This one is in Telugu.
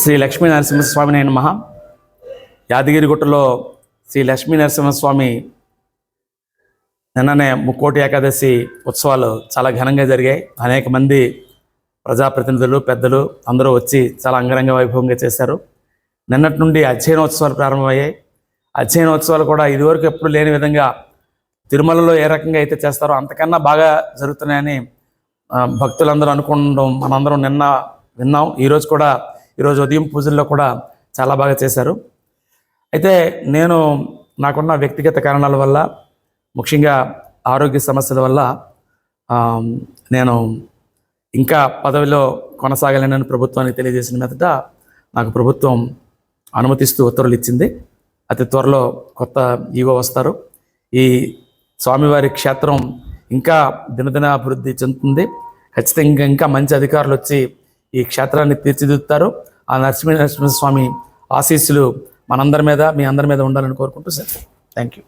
శ్రీ లక్ష్మీ నరసింహస్వామి నమః. యాదగిరిగుట్టలో శ్రీ లక్ష్మీ నరసింహస్వామి నిన్ననే ముక్కోటి ఏకాదశి ఉత్సవాలు చాలా ఘనంగా జరిగాయి. అనేక మంది ప్రజాప్రతినిధులు, పెద్దలు అందరూ వచ్చి చాలా అంగరంగ వైభవంగా చేశారు. నిన్నటి నుండి అధ్యయనోత్సవాలు ప్రారంభమయ్యాయి. అధ్యయనోత్సవాలు కూడా ఇదివరకు ఎప్పుడు లేని విధంగా తిరుమలలో ఏ రకంగా అయితే చేస్తారో అంతకన్నా బాగా జరుగుతున్నాయని భక్తులందరూ అనుకోవడం మనందరం నిన్న విన్నాం. ఈరోజు ఉదయం పూజల్లో కూడా చాలా బాగా చేశారు. అయితే నేను నాకున్న వ్యక్తిగత కారణాల వల్ల, ముఖ్యంగా ఆరోగ్య సమస్యల వల్ల నేను ఇంకా పదవిలో కొనసాగలేనని ప్రభుత్వానికి తెలియజేసిన మీదట నాకు ప్రభుత్వం అనుమతిస్తూ ఉత్తర్వులు ఇచ్చింది. అతి త్వరలో కొత్త ఈవో వస్తారు. ఈ స్వామివారి క్షేత్రం ఇంకా దినదిన అభివృద్ధి చెందుతుంది. ఖచ్చితంగా ఇంకా మంచి అధికారులు వచ్చి ఈ క్షేత్రాన్ని తీర్చిదిద్దుతారు. ఆ నరసింహస్వామి ఆశీస్సులు మనందరి మీద, మీ అందరి మీద ఉండాలని కోరుకుంటూ సార్ థ్యాంక్ యూ.